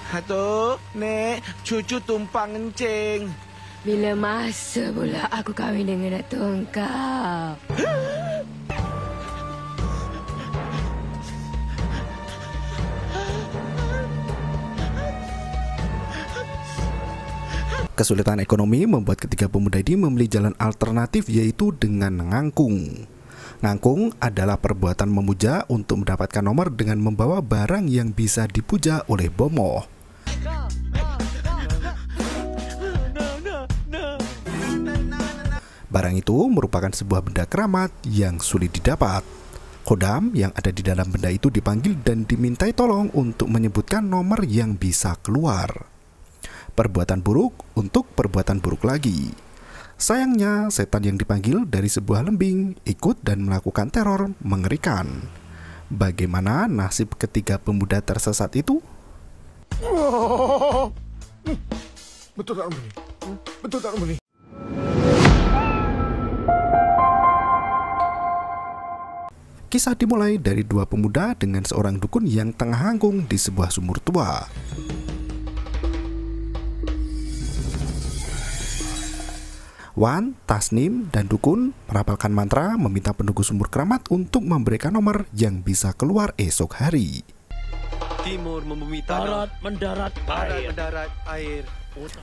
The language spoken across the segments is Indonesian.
Aduh, Nek, cucu tumpang kencing. Bila masa pula aku kahwin dengan Datuk engkau? Kesulitan ekonomi membuat ketiga pemuda ini memilih jalan alternatif, yaitu dengan ngangkung. Ngangkung adalah perbuatan memuja untuk mendapatkan nomor dengan membawa barang yang bisa dipuja oleh bomoh. Barang itu merupakan sebuah benda keramat yang sulit didapat. Khodam yang ada di dalam benda itu dipanggil dan dimintai tolong untuk menyebutkan nomor yang bisa keluar. Perbuatan buruk untuk perbuatan buruk lagi. Sayangnya, setan yang dipanggil dari sebuah lembing ikut dan melakukan teror mengerikan. Bagaimana nasib ketiga pemuda tersesat itu? Betul tak, Rumi? Betul tak, Rumi? Kisah dimulai dari dua pemuda dengan seorang dukun yang tengah ngangkung di sebuah sumur tua. Wan, Tasnim, dan dukun merapalkan mantra meminta penunggu sumur keramat untuk memberikan nomor yang bisa keluar esok hari. Timur membumi tanah, mendarat, air.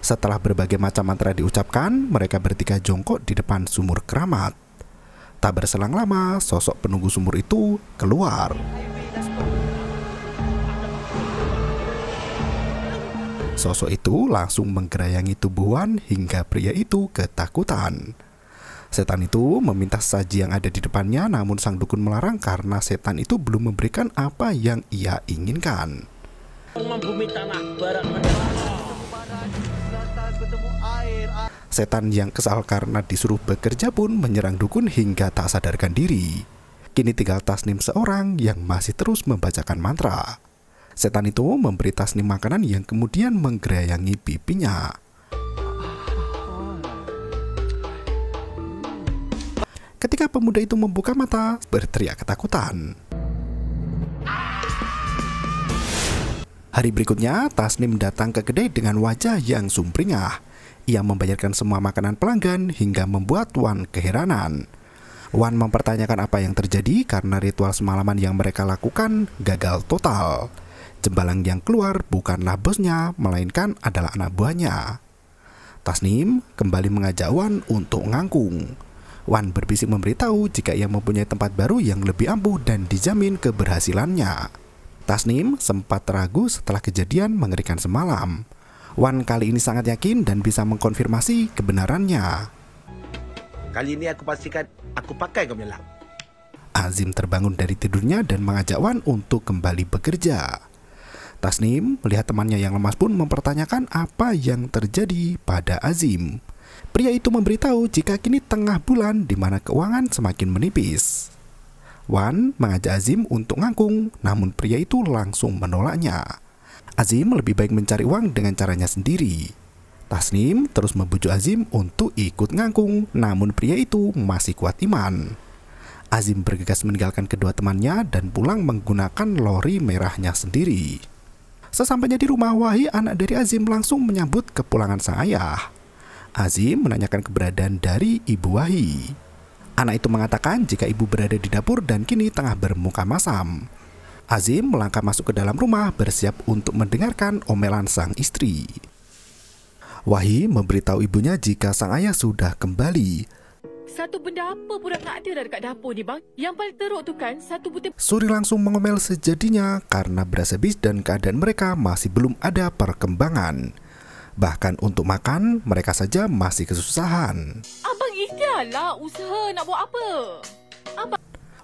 Setelah berbagai macam mantra diucapkan, mereka bertiga jongkok di depan sumur keramat. Tak berselang lama, sosok penunggu sumur itu keluar. Sosok itu langsung menggerayangi tubuh Wan hingga pria itu ketakutan. Setan itu meminta sesaji yang ada di depannya, namun sang dukun melarang karena setan itu belum memberikan apa yang ia inginkan. membumi tanah, barat mendarat. Setan yang kesal karena disuruh bekerja pun menyerang dukun hingga tak sadarkan diri. Kini tinggal Tasnim seorang yang masih terus membacakan mantra. Setan itu memberi Tasnim makanan yang kemudian menggerayangi pipinya. Ketika pemuda itu membuka mata, berteriak ketakutan. Hari berikutnya, Tasnim datang ke kedai dengan wajah yang sumringah. Ia membayarkan semua makanan pelanggan hingga membuat Wan keheranan. Wan mempertanyakan apa yang terjadi karena ritual semalaman yang mereka lakukan gagal total. Jembalang yang keluar bukanlah bosnya, melainkan adalah anak buahnya. Tasnim kembali mengajak Wan untuk ngangkung. Wan berbisik memberitahu jika ia mempunyai tempat baru yang lebih ampuh dan dijamin keberhasilannya. Tasnim sempat ragu setelah kejadian mengerikan semalam. Wan kali ini sangat yakin dan bisa mengkonfirmasi kebenarannya. Kali ini aku pastikan aku pakai gamelan. Azim terbangun dari tidurnya dan mengajak Wan untuk kembali bekerja. Tasnim melihat temannya yang lemas pun mempertanyakan apa yang terjadi pada Azim. Pria itu memberitahu jika kini tengah bulan di mana keuangan semakin menipis. Wan mengajak Azim untuk ngangkung, namun pria itu langsung menolaknya. Azim lebih baik mencari uang dengan caranya sendiri. Tasnim terus membujuk Azim untuk ikut ngangkung, namun pria itu masih kuat iman. Azim bergegas meninggalkan kedua temannya dan pulang menggunakan lori merahnya sendiri. Sesampainya di rumah, Wahi, anak dari Azim, langsung menyambut kepulangan sang ayah. Azim menanyakan keberadaan dari ibu Wahi. Anak itu mengatakan jika ibu berada di dapur dan kini tengah bermuka masam. Azim melangkah masuk ke dalam rumah bersiap untuk mendengarkan omelan sang istri. Wahi memberitahu ibunya jika sang ayah sudah kembali. Satu benda apa pun nak ada dah dekat dapur ni bang. Yang paling teruk tu kan satu butir. Suri langsung mengomel sejadinya karena berasa bis dan keadaan mereka masih belum ada perkembangan. Bahkan untuk makan mereka saja masih kesusahan. Abang ikhtiarlah usaha nak buat apa?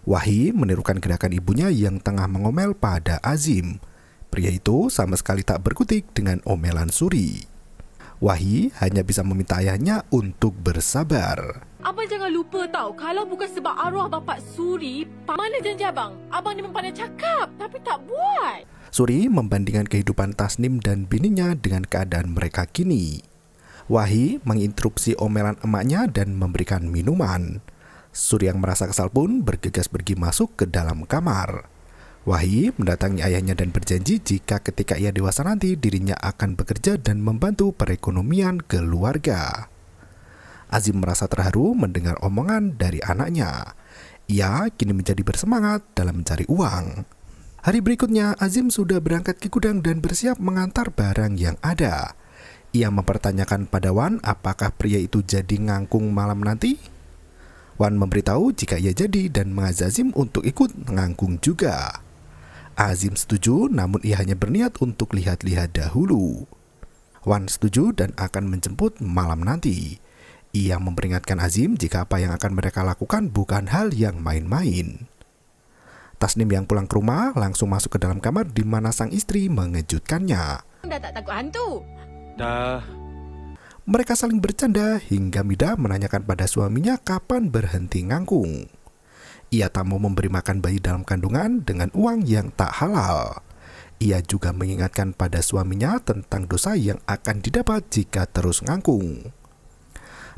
Wahi menirukan gerakan ibunya yang tengah mengomel pada Azim. Pria itu sama sekali tak berkutik dengan omelan Suri. Wahi hanya bisa meminta ayahnya untuk bersabar. Abang jangan lupa tau, kalau bukan sebab arwah bapak Suri, mana janji abang? Abang ni pandai cakap tapi tak buat. Suri membandingkan kehidupan Tasnim dan bininya dengan keadaan mereka kini. Wahi menginterupsi omelan emaknya dan memberikan minuman. Suri yang merasa kesal pun bergegas pergi masuk ke dalam kamar. Wahyu mendatangi ayahnya dan berjanji jika ketika ia dewasa nanti dirinya akan bekerja dan membantu perekonomian keluarga. Azim merasa terharu mendengar omongan dari anaknya. Ia kini menjadi bersemangat dalam mencari uang. Hari berikutnya, Azim sudah berangkat ke gudang dan bersiap mengantar barang yang ada. Ia mempertanyakan pada Wan apakah pria itu jadi ngangkung malam nanti. Wan memberitahu jika ia jadi dan mengajak Azim untuk ikut ngangkung juga. Azim setuju, namun ia hanya berniat untuk lihat-lihat dahulu. Wan setuju dan akan menjemput malam nanti. Ia memperingatkan Azim jika apa yang akan mereka lakukan bukan hal yang main-main. Tasnim yang pulang ke rumah langsung masuk ke dalam kamar di mana sang istri mengejutkannya. Dah tak takut hantu? Dah. Mereka saling bercanda hingga Mida menanyakan pada suaminya kapan berhenti ngangkung. Ia tak mau memberi makan bayi dalam kandungan dengan uang yang tak halal. Ia juga mengingatkan pada suaminya tentang dosa yang akan didapat jika terus ngangkung.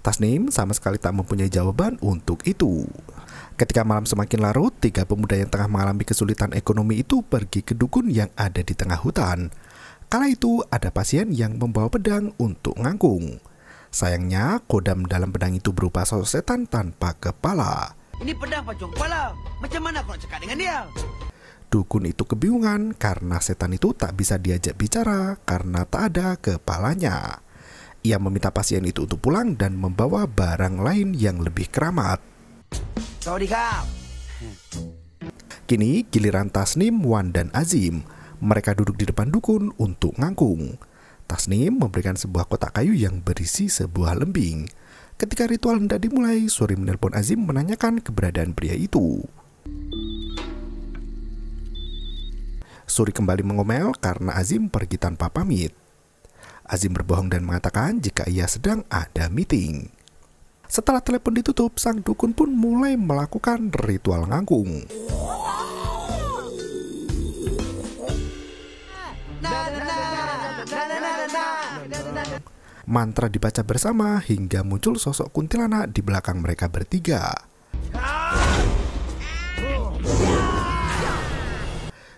Tasnim sama sekali tak mempunyai jawaban untuk itu. Ketika malam semakin larut, 3 pemuda yang tengah mengalami kesulitan ekonomi itu pergi ke dukun yang ada di tengah hutan. Kala itu ada pasien yang membawa pedang untuk ngangkung. Sayangnya, kodam dalam pedang itu berupa sosok setan tanpa kepala. Ini pedang pacung kepala. Macam mana aku nak cakap dengan dia? Dukun itu kebingungan karena setan itu tak bisa diajak bicara karena tak ada kepalanya. Ia meminta pasien itu untuk pulang dan membawa barang lain yang lebih keramat. Sorry kau. Kini giliran Tasnim, Wan, dan Azim. Mereka duduk di depan dukun untuk ngangkung. Tasnim memberikan sebuah kotak kayu yang berisi sebuah lembing. Ketika ritual hendak dimulai, Suri menelpon Azim menanyakan keberadaan pria itu. Suri kembali mengomel karena Azim pergi tanpa pamit. Azim berbohong dan mengatakan jika ia sedang ada meeting. Setelah telepon ditutup, sang dukun pun mulai melakukan ritual ngangkung. Mantra dibaca bersama hingga muncul sosok kuntilanak di belakang mereka bertiga.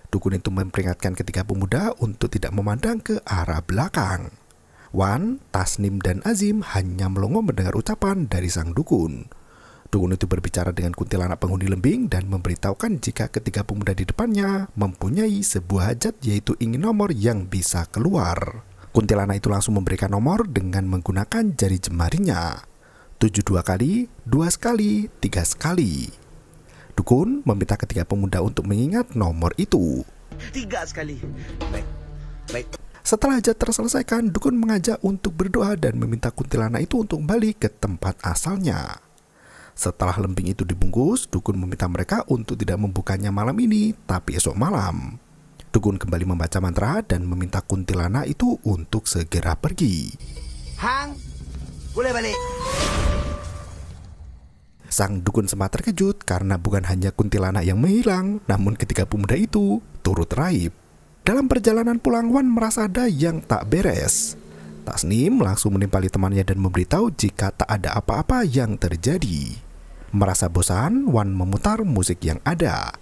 Dukun itu memperingatkan ketiga pemuda untuk tidak memandang ke arah belakang. Wan, Tasnim, dan Azim hanya melongo mendengar ucapan dari sang dukun. Dukun itu berbicara dengan kuntilanak penghuni lembing dan memberitahukan jika ketiga pemuda di depannya mempunyai sebuah hajat, yaitu ingin nomor yang bisa keluar. Kuntilanak itu langsung memberikan nomor dengan menggunakan jari jemarinya. 7 2 kali, 2 sekali, 3 sekali. Dukun meminta ketiga pemuda untuk mengingat nomor itu. 3 sekali. Baik. Setelah hajat terselesaikan, dukun mengajak untuk berdoa dan meminta kuntilanak itu untuk kembali ke tempat asalnya. Setelah lembing itu dibungkus, dukun meminta mereka untuk tidak membukanya malam ini, tapi esok malam. Dukun kembali membaca mantra dan meminta kuntilanak itu untuk segera pergi. Hang, boleh balik. Sang dukun sempat terkejut karena bukan hanya kuntilanak yang menghilang, namun ketiga pemuda itu turut raib. Dalam perjalanan pulang, Wan merasa ada yang tak beres. Tasnim langsung menimpali temannya dan memberitahu jika tak ada apa-apa yang terjadi. Merasa bosan, Wan memutar musik yang ada.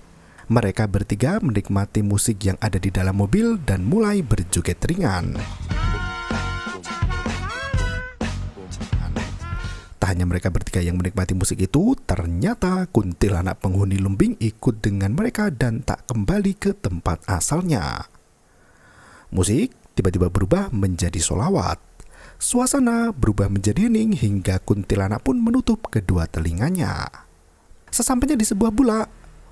Mereka bertiga menikmati musik yang ada di dalam mobil dan mulai berjoget ringan. Tak hanya mereka bertiga yang menikmati musik itu, ternyata kuntilanak penghuni lembing ikut dengan mereka dan tak kembali ke tempat asalnya. Musik tiba-tiba berubah menjadi sholawat. Suasana berubah menjadi hening hingga kuntilanak pun menutup kedua telinganya. Sesampainya di sebuah bulak,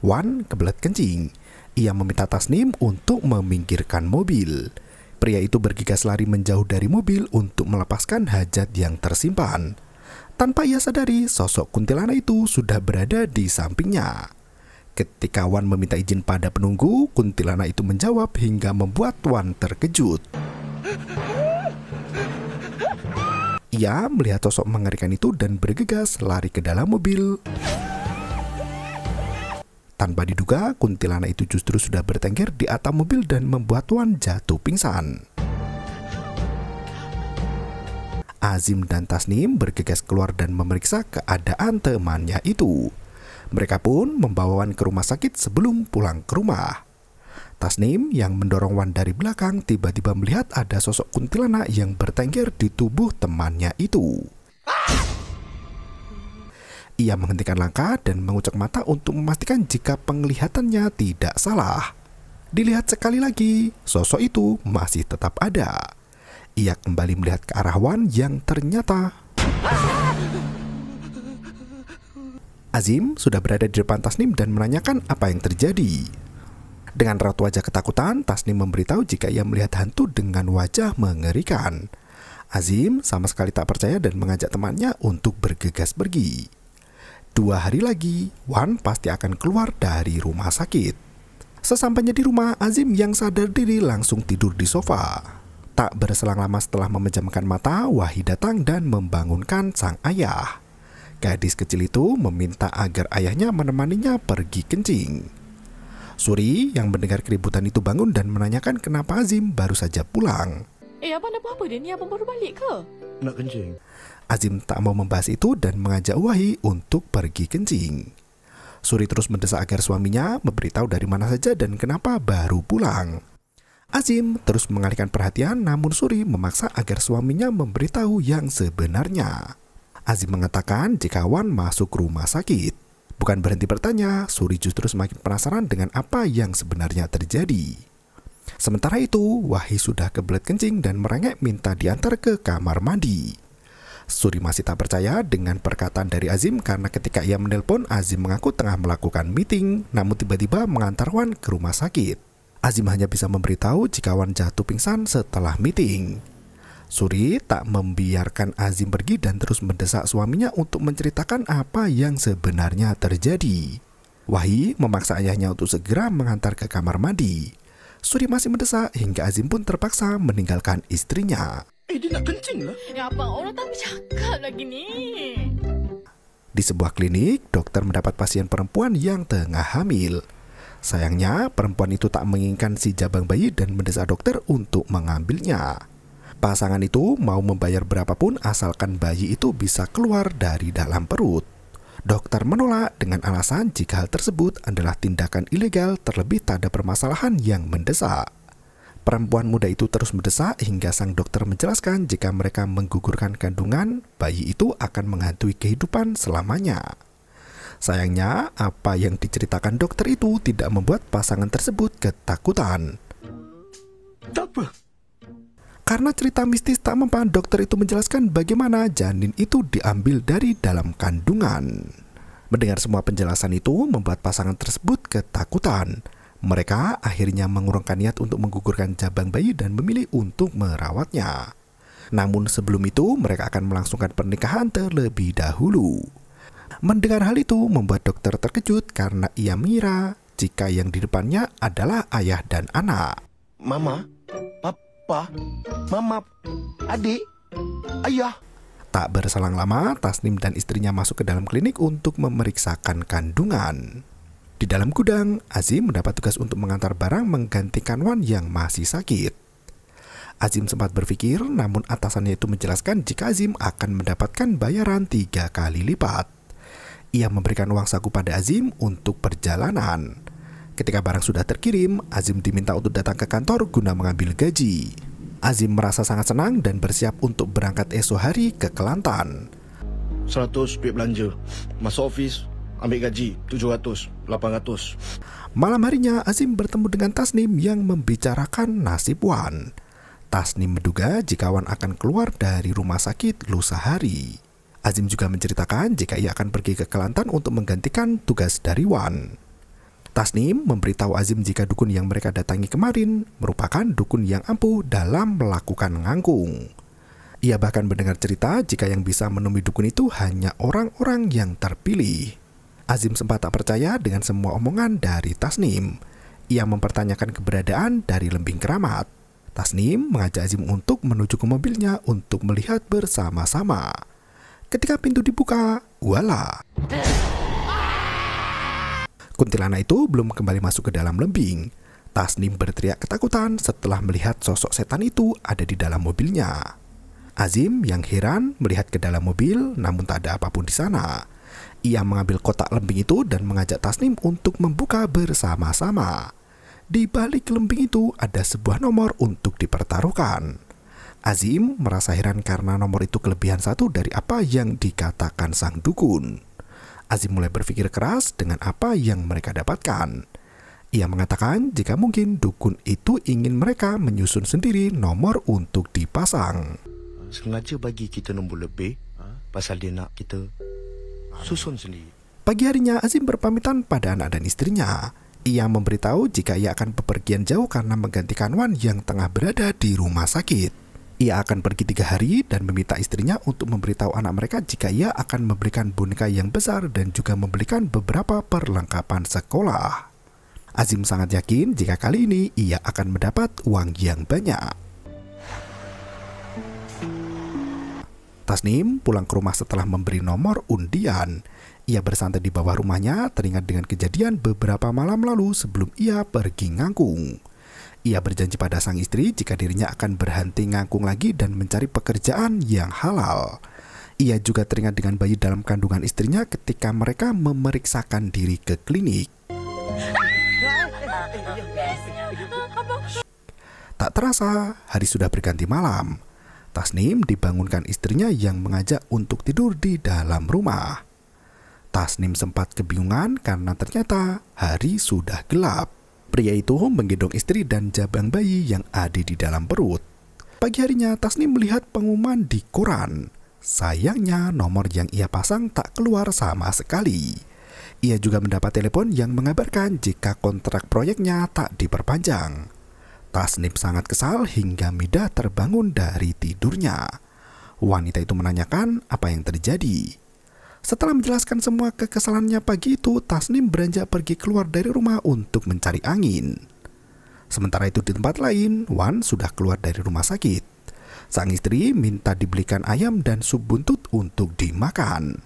Wan kebelet kencing. Ia meminta Tasnim untuk meminggirkan mobil. Pria itu bergegas lari menjauh dari mobil untuk melepaskan hajat yang tersimpan. Tanpa ia sadari, sosok kuntilanak itu sudah berada di sampingnya. Ketika Wan meminta izin pada penunggu, kuntilanak itu menjawab hingga membuat Wan terkejut. Ia melihat sosok mengerikan itu dan bergegas lari ke dalam mobil. Tanpa diduga, kuntilanak itu justru sudah bertengger di atap mobil dan membuat Wan jatuh pingsan. Azim dan Tasnim bergegas keluar dan memeriksa keadaan temannya itu. Mereka pun membawa Wan ke rumah sakit sebelum pulang ke rumah. Tasnim yang mendorong Wan dari belakang tiba-tiba melihat ada sosok kuntilanak yang bertengger di tubuh temannya itu. Ia menghentikan langkah dan mengucek mata untuk memastikan jika penglihatannya tidak salah. Dilihat sekali lagi, sosok itu masih tetap ada. Ia kembali melihat ke arah Wan yang ternyata Azim sudah berada di depan Tasnim dan menanyakan apa yang terjadi. Dengan raut wajah ketakutan, Tasnim memberitahu jika ia melihat hantu dengan wajah mengerikan. Azim sama sekali tak percaya dan mengajak temannya untuk bergegas pergi. 2 hari lagi, Wan pasti akan keluar dari rumah sakit. Sesampainya di rumah, Azim yang sadar diri langsung tidur di sofa. Tak berselang lama setelah memejamkan mata, Wahyu datang dan membangunkan sang ayah. Gadis kecil itu meminta agar ayahnya menemaninya pergi kencing. Suri yang mendengar keributan itu bangun dan menanyakan kenapa Azim baru saja pulang. Abang ada apa-apa dia ni? Abang baru balik ke? Nak kencing. Azim tak mau membahas itu dan mengajak Wahyu untuk pergi kencing. Suri terus mendesak agar suaminya memberitahu dari mana saja dan kenapa baru pulang. Azim terus mengalihkan perhatian, namun Suri memaksa agar suaminya memberitahu yang sebenarnya. Azim mengatakan jika Wan masuk rumah sakit. Bukan berhenti bertanya, Suri justru semakin penasaran dengan apa yang sebenarnya terjadi. Sementara itu, Wahyu sudah kebelet kencing dan merengek minta diantar ke kamar mandi. Suri masih tak percaya dengan perkataan dari Azim karena ketika ia menelpon, Azim mengaku tengah melakukan meeting, namun tiba-tiba mengantar Wan ke rumah sakit. Azim hanya bisa memberitahu jika Wan jatuh pingsan setelah meeting. Suri tak membiarkan Azim pergi dan terus mendesak suaminya untuk menceritakan apa yang sebenarnya terjadi. Wahyu memaksa ayahnya untuk segera mengantar ke kamar mandi. Suri masih mendesak hingga Azim pun terpaksa meninggalkan istrinya. Dia nak kencing lah. Ya abang, orang tak bercakap lagi ni. Di sebuah klinik, dokter mendapat pasien perempuan yang tengah hamil. Sayangnya, perempuan itu tak menginginkan si jabang bayi dan mendesak dokter untuk mengambilnya. Pasangan itu mau membayar berapapun asalkan bayi itu bisa keluar dari dalam perut. Dokter menolak dengan alasan jika hal tersebut adalah tindakan ilegal terlebih tak ada permasalahan yang mendesak. Perempuan muda itu terus mendesak hingga sang dokter menjelaskan jika mereka menggugurkan kandungan, bayi itu akan menghantui kehidupan selamanya. Sayangnya, apa yang diceritakan dokter itu tidak membuat pasangan tersebut ketakutan. Tak apa. Karena cerita mistis tak mempan, dokter itu menjelaskan bagaimana janin itu diambil dari dalam kandungan. Mendengar semua penjelasan itu membuat pasangan tersebut ketakutan. Mereka akhirnya mengurungkan niat untuk menggugurkan jabang bayi dan memilih untuk merawatnya. Namun sebelum itu mereka akan melangsungkan pernikahan terlebih dahulu. Mendengar hal itu membuat dokter terkejut karena ia mengira jika yang di depannya adalah ayah dan anak. Mama, Papa, Mama, Adik, Ayah. Tak berselang lama, Tasnim dan istrinya masuk ke dalam klinik untuk memeriksakan kandungan. Di dalam gudang, Azim mendapat tugas untuk mengantar barang menggantikan Wan yang masih sakit. Azim sempat berpikir, namun atasannya itu menjelaskan jika Azim akan mendapatkan bayaran 3 kali lipat. Ia memberikan uang saku pada Azim untuk perjalanan. Ketika barang sudah terkirim, Azim diminta untuk datang ke kantor guna mengambil gaji. Azim merasa sangat senang dan bersiap untuk berangkat esok hari ke Kelantan. 100 duit belanja. Masuk office, ambil gaji 700, 800. Malam harinya, Azim bertemu dengan Tasnim yang membicarakan nasib Wan. Tasnim menduga jika Wan akan keluar dari rumah sakit lusa hari. Azim juga menceritakan jika ia akan pergi ke Kelantan untuk menggantikan tugas dari Wan. Tasnim memberitahu Azim jika dukun yang mereka datangi kemarin merupakan dukun yang ampuh dalam melakukan ngangkung. Ia bahkan mendengar cerita jika yang bisa menemui dukun itu hanya orang-orang yang terpilih. Azim sempat tak percaya dengan semua omongan dari Tasnim. Ia mempertanyakan keberadaan dari Lembing Keramat. Tasnim mengajak Azim untuk menuju ke mobilnya untuk melihat bersama-sama. Ketika pintu dibuka, wala! Kuntilanak itu belum kembali masuk ke dalam lembing. Tasnim berteriak ketakutan setelah melihat sosok setan itu ada di dalam mobilnya. Azim yang heran melihat ke dalam mobil namun tak ada apapun di sana. Ia mengambil kotak lembing itu dan mengajak Tasnim untuk membuka bersama-sama. Di balik lembing itu ada sebuah nomor untuk dipertaruhkan. Azim merasa heran karena nomor itu kelebihan satu dari apa yang dikatakan sang dukun. Azim mulai berpikir keras dengan apa yang mereka dapatkan. Ia mengatakan jika mungkin dukun itu ingin mereka menyusun sendiri nomor untuk dipasang. Sengaja bagi kita nombor lebih pasal dia nak kita susun sendiri. Pagi harinya Azim berpamitan pada anak dan istrinya. Ia memberitahu jika ia akan bepergian jauh karena menggantikan Wan yang tengah berada di rumah sakit. Ia akan pergi 3 hari dan meminta istrinya untuk memberitahu anak mereka jika ia akan memberikan boneka yang besar dan juga membelikan beberapa perlengkapan sekolah. Azim sangat yakin jika kali ini ia akan mendapat uang yang banyak. Tasnim pulang ke rumah setelah memberi nomor undian. Ia bersantai di bawah rumahnya, teringat dengan kejadian beberapa malam lalu sebelum ia pergi ngangkung. Ia berjanji pada sang istri jika dirinya akan berhenti ngangkung lagi dan mencari pekerjaan yang halal. Ia juga teringat dengan bayi dalam kandungan istrinya ketika mereka memeriksakan diri ke klinik. Tak terasa, hari sudah berganti malam. Tasnim dibangunkan istrinya yang mengajak untuk tidur di dalam rumah. Tasnim sempat kebingungan karena ternyata hari sudah gelap. Pria itu menggendong istri dan jabang bayi yang ada di dalam perut. Pagi harinya Tasnim melihat pengumuman di koran. Sayangnya nomor yang ia pasang tak keluar sama sekali. Ia juga mendapat telepon yang mengabarkan jika kontrak proyeknya tak diperpanjang. Tasnim sangat kesal hingga Mida terbangun dari tidurnya. Wanita itu menanyakan apa yang terjadi. Setelah menjelaskan semua kekesalannya pagi itu, Tasnim beranjak pergi keluar dari rumah untuk mencari angin. Sementara itu di tempat lain, Wan sudah keluar dari rumah sakit. Sang istri minta dibelikan ayam dan sup buntut untuk dimakan.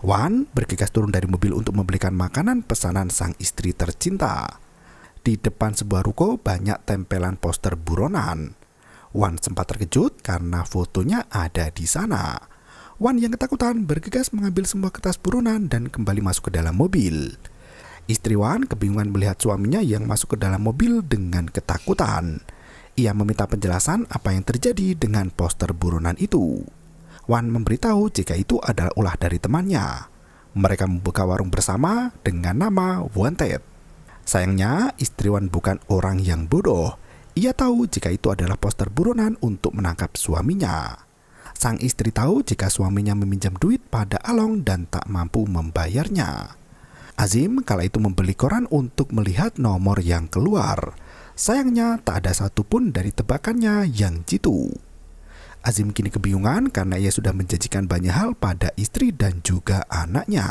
Wan bergegas turun dari mobil untuk membelikan makanan pesanan sang istri tercinta. Di depan sebuah ruko banyak tempelan poster buronan. Wan sempat terkejut karena fotonya ada di sana. Wan yang ketakutan bergegas mengambil semua kertas buronan dan kembali masuk ke dalam mobil. Istri Wan kebingungan melihat suaminya yang masuk ke dalam mobil dengan ketakutan. Ia meminta penjelasan apa yang terjadi dengan poster buronan itu. Wan memberitahu jika itu adalah ulah dari temannya. Mereka membuka warung bersama dengan nama Wanted. Sayangnya istri Wan bukan orang yang bodoh. Ia tahu jika itu adalah poster buronan untuk menangkap suaminya. Sang istri tahu jika suaminya meminjam duit pada Along dan tak mampu membayarnya. Azim kala itu membeli koran untuk melihat nomor yang keluar. Sayangnya tak ada satupun dari tebakannya yang jitu. Azim kini kebingungan karena ia sudah menjanjikan banyak hal pada istri dan juga anaknya.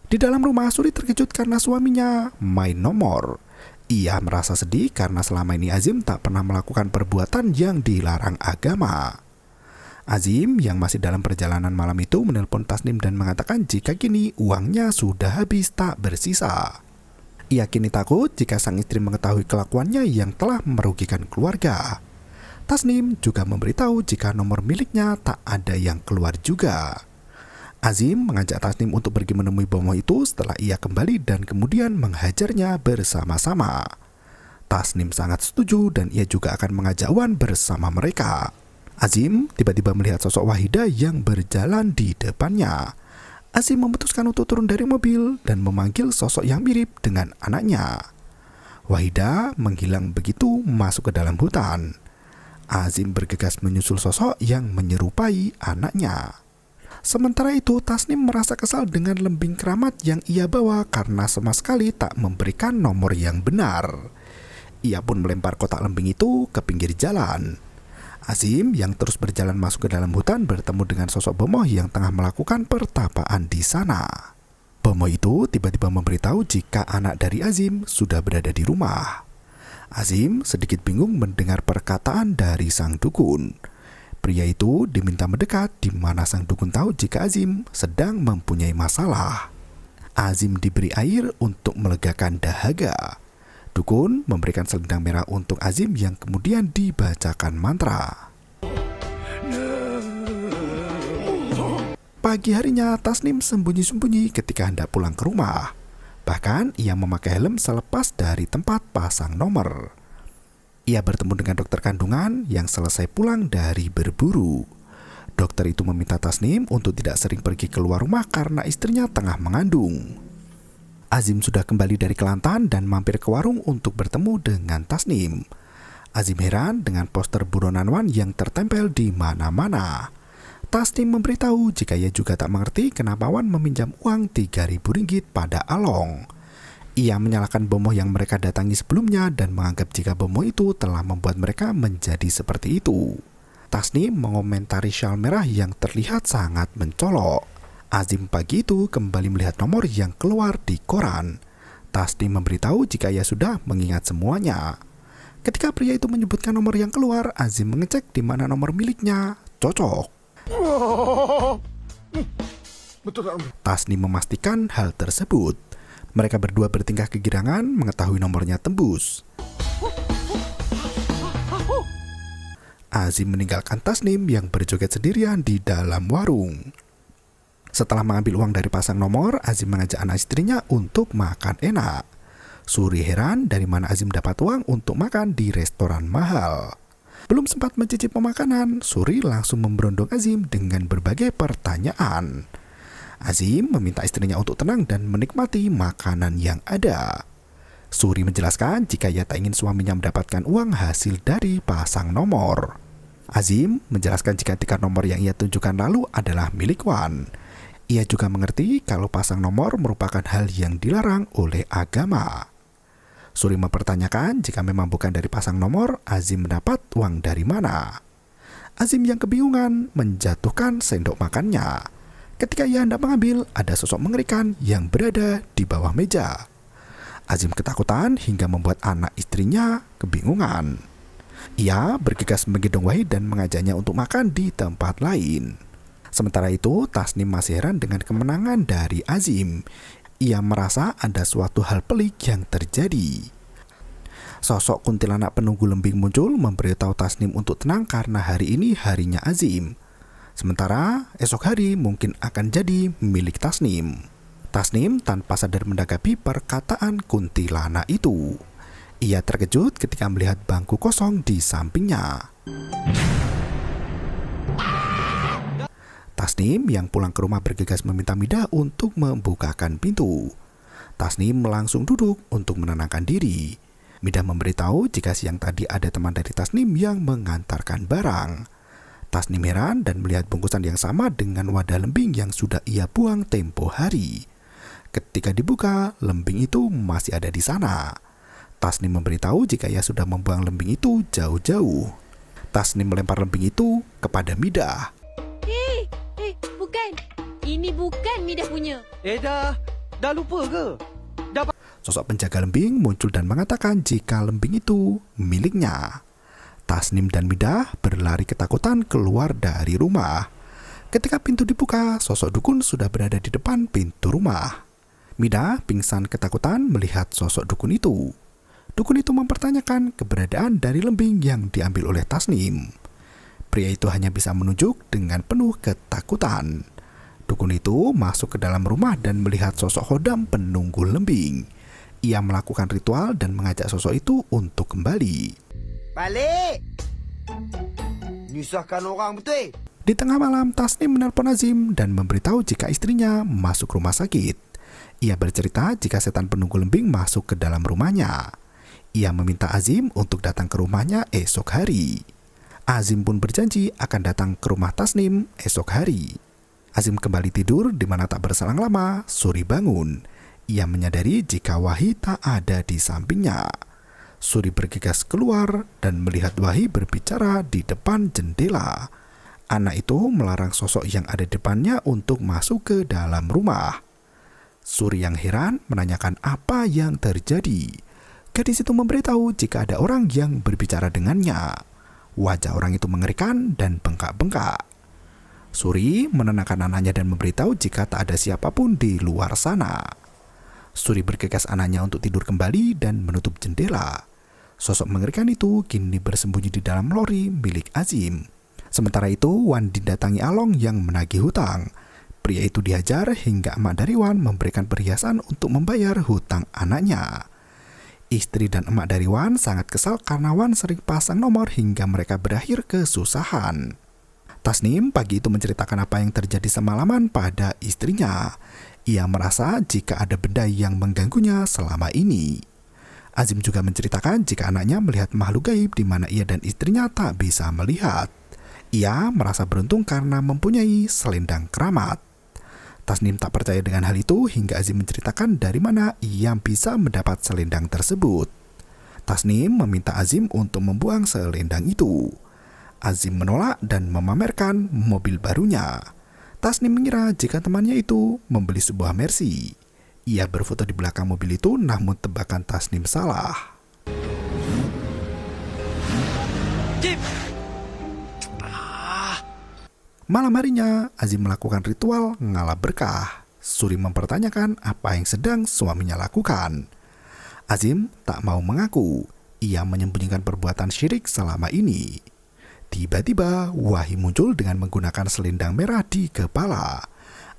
Di dalam rumah Suri terkejut karena suaminya main nomor. Ia merasa sedih karena selama ini Azim tak pernah melakukan perbuatan yang dilarang agama. Azim yang masih dalam perjalanan malam itu menelpon Tasnim dan mengatakan jika kini uangnya sudah habis tak bersisa. Ia kini takut jika sang istri mengetahui kelakuannya yang telah merugikan keluarga. Tasnim juga memberitahu jika nomor miliknya tak ada yang keluar juga. Azim mengajak Tasnim untuk pergi menemui bomoh itu setelah ia kembali dan kemudian menghajarnya bersama-sama. Tasnim sangat setuju dan ia juga akan mengajak Wan bersama mereka. Azim tiba-tiba melihat sosok Wahida yang berjalan di depannya. Azim memutuskan untuk turun dari mobil dan memanggil sosok yang mirip dengan anaknya. Wahida menghilang begitu masuk ke dalam hutan. Azim bergegas menyusul sosok yang menyerupai anaknya. Sementara itu Tasnim merasa kesal dengan lembing keramat yang ia bawa karena sama sekali tak memberikan nomor yang benar. Ia pun melempar kotak lembing itu ke pinggir jalan. Azim yang terus berjalan masuk ke dalam hutan bertemu dengan sosok bomoh yang tengah melakukan pertapaan di sana. Bomoh itu tiba-tiba memberitahu jika anak dari Azim sudah berada di rumah. Azim sedikit bingung mendengar perkataan dari sang dukun. Pria itu diminta mendekat di mana sang dukun tahu jika Azim sedang mempunyai masalah. Azim diberi air untuk melegakan dahaga. Dukun memberikan selendang merah untuk Azim yang kemudian dibacakan mantra. Pagi harinya Tasnim sembunyi-sembunyi ketika hendak pulang ke rumah. Bahkan ia memakai helm selepas dari tempat pasang nomor. Ia bertemu dengan dokter kandungan yang selesai pulang dari berburu. Dokter itu meminta Tasnim untuk tidak sering pergi keluar rumah karena istrinya tengah mengandung. Azim sudah kembali dari Kelantan dan mampir ke warung untuk bertemu dengan Tasnim. Azim heran dengan poster buronan Wan yang tertempel di mana-mana. Tasnim memberitahu jika ia juga tak mengerti kenapa Wan meminjam uang 3.000 ringgit pada Along. Ia menyalahkan bomoh yang mereka datangi sebelumnya dan menganggap jika bomoh itu telah membuat mereka menjadi seperti itu. Tasnim mengomentari syal merah yang terlihat sangat mencolok. Azim pagi itu kembali melihat nomor yang keluar di koran. Tasnim memberitahu jika ia sudah mengingat semuanya. Ketika pria itu menyebutkan nomor yang keluar, Azim mengecek di mana nomor miliknya cocok. Tasnim memastikan hal tersebut. Mereka berdua bertingkah kegirangan mengetahui nomornya tembus. Azim meninggalkan Tasnim yang berjoget sendirian di dalam warung. Setelah mengambil uang dari pasang nomor, Azim mengajak anak istrinya untuk makan enak. Suri heran dari mana Azim dapat uang untuk makan di restoran mahal. Belum sempat mencicip makanan, Suri langsung memberondong Azim dengan berbagai pertanyaan. Azim meminta istrinya untuk tenang dan menikmati makanan yang ada. Suri menjelaskan jika ia tak ingin suaminya mendapatkan uang hasil dari pasang nomor. Azim menjelaskan jika tiket nomor yang ia tunjukkan lalu adalah milik Wan. Ia juga mengerti kalau pasang nomor merupakan hal yang dilarang oleh agama. Suri mempertanyakan jika memang bukan dari pasang nomor, Azim mendapat uang dari mana. Azim yang kebingungan menjatuhkan sendok makannya. Ketika ia hendak mengambil, ada sosok mengerikan yang berada di bawah meja. Azim ketakutan hingga membuat anak istrinya kebingungan. Ia bergegas menggendong Wahid dan mengajaknya untuk makan di tempat lain. Sementara itu, Tasnim masih heran dengan kemenangan dari Azim. Ia merasa ada suatu hal pelik yang terjadi. Sosok kuntilanak penunggu lembing muncul memberitahu Tasnim untuk tenang karena hari ini harinya Azim. Sementara esok hari mungkin akan jadi milik Tasnim. Tasnim tanpa sadar menanggapi perkataan kuntilanak itu. Ia terkejut ketika melihat bangku kosong di sampingnya. Tasnim yang pulang ke rumah bergegas meminta Midah untuk membukakan pintu. Tasnim langsung duduk untuk menenangkan diri. Midah memberitahu jika siang tadi ada teman dari Tasnim yang mengantarkan barang. Tasnim heran dan melihat bungkusan yang sama dengan wadah lembing yang sudah ia buang tempo hari. Ketika dibuka, lembing itu masih ada di sana. Tasnim memberitahu jika ia sudah membuang lembing itu jauh-jauh. Tasnim melempar lembing itu kepada Midah. Bukan. Ini bukan Midah punya. Dah lupa ke? Sosok penjaga lembing muncul dan mengatakan jika lembing itu miliknya. Tasnim dan Midah berlari ketakutan keluar dari rumah. Ketika pintu dibuka, sosok dukun sudah berada di depan pintu rumah. Midah pingsan ketakutan melihat sosok dukun itu. Dukun itu mempertanyakan keberadaan dari lembing yang diambil oleh Tasnim. Pria itu hanya bisa menunjuk dengan penuh ketakutan. Dukun itu masuk ke dalam rumah dan melihat sosok Hodam penunggu lembing. Ia melakukan ritual dan mengajak sosok itu untuk kembali. Balik! Nyusahkan orang betul. Di tengah malam, Tasnim menelpon Azim dan memberitahu jika istrinya masuk rumah sakit. Ia bercerita jika setan penunggu lembing masuk ke dalam rumahnya. Ia meminta Azim untuk datang ke rumahnya esok hari. Azim pun berjanji akan datang ke rumah Tasnim esok hari. Azim kembali tidur di mana tak berselang lama, Suri bangun. Ia menyadari jika Wahid tak ada di sampingnya. Suri bergegas keluar dan melihat Wahid berbicara di depan jendela. Anak itu melarang sosok yang ada di depannya untuk masuk ke dalam rumah. Suri yang heran menanyakan apa yang terjadi. Gadis itu memberitahu jika ada orang yang berbicara dengannya. Wajah orang itu mengerikan dan bengkak-bengkak. Suri menenangkan anaknya dan memberitahu jika tak ada siapapun di luar sana. Suri bergegas anaknya untuk tidur kembali dan menutup jendela. Sosok mengerikan itu kini bersembunyi di dalam lori milik Azim. Sementara itu, Wan didatangi Along yang menagih hutang. Pria itu dihajar hingga emak Dariwan memberikan perhiasan untuk membayar hutang anaknya. Istri dan emak Dariwan sangat kesal karena Wan sering pasang nomor hingga mereka berakhir kesusahan. Tasnim pagi itu menceritakan apa yang terjadi semalaman pada istrinya. Ia merasa jika ada benda yang mengganggunya selama ini. Azim juga menceritakan jika anaknya melihat makhluk gaib di mana ia dan istrinya tak bisa melihat. Ia merasa beruntung karena mempunyai selendang keramat. Tasnim tak percaya dengan hal itu hingga Azim menceritakan dari mana ia bisa mendapat selendang tersebut. Tasnim meminta Azim untuk membuang selendang itu. Azim menolak dan memamerkan mobil barunya. Tasnim mengira jika temannya itu membeli sebuah Mercy. Ia berfoto di belakang mobil itu, namun tebakan Tasnim salah. Jeep. Malam harinya, Azim melakukan ritual ngalap berkah. Suri mempertanyakan apa yang sedang suaminya lakukan. Azim tak mau mengaku. Ia menyembunyikan perbuatan syirik selama ini. Tiba-tiba, Wahyu muncul dengan menggunakan selendang merah di kepala.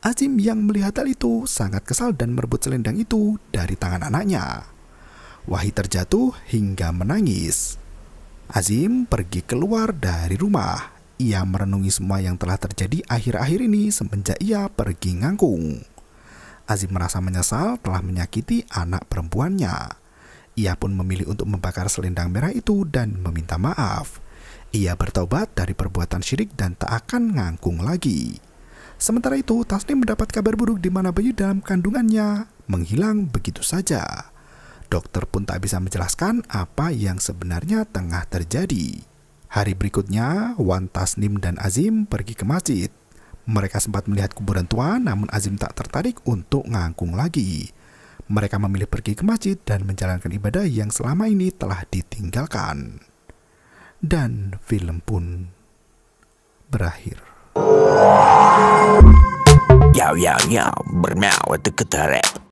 Azim yang melihat hal itu sangat kesal dan merebut selendang itu dari tangan anaknya. Wahyu terjatuh hingga menangis. Azim pergi keluar dari rumah. Ia merenungi semua yang telah terjadi akhir-akhir ini semenjak ia pergi ngangkung. Azim merasa menyesal telah menyakiti anak perempuannya. Ia pun memilih untuk membakar selendang merah itu dan meminta maaf. Ia bertaubat dari perbuatan syirik dan tak akan ngangkung lagi. Sementara itu, Tasnim mendapat kabar buruk di mana bayi dalam kandungannya menghilang begitu saja. Dokter pun tak bisa menjelaskan apa yang sebenarnya tengah terjadi. Hari berikutnya, Wan, Tasnim, dan Azim pergi ke masjid. Mereka sempat melihat kuburan tua, namun Azim tak tertarik untuk ngangkung lagi. Mereka memilih pergi ke masjid dan menjalankan ibadah yang selama ini telah ditinggalkan. Dan film pun berakhir. Yo, bermau itu ketarek.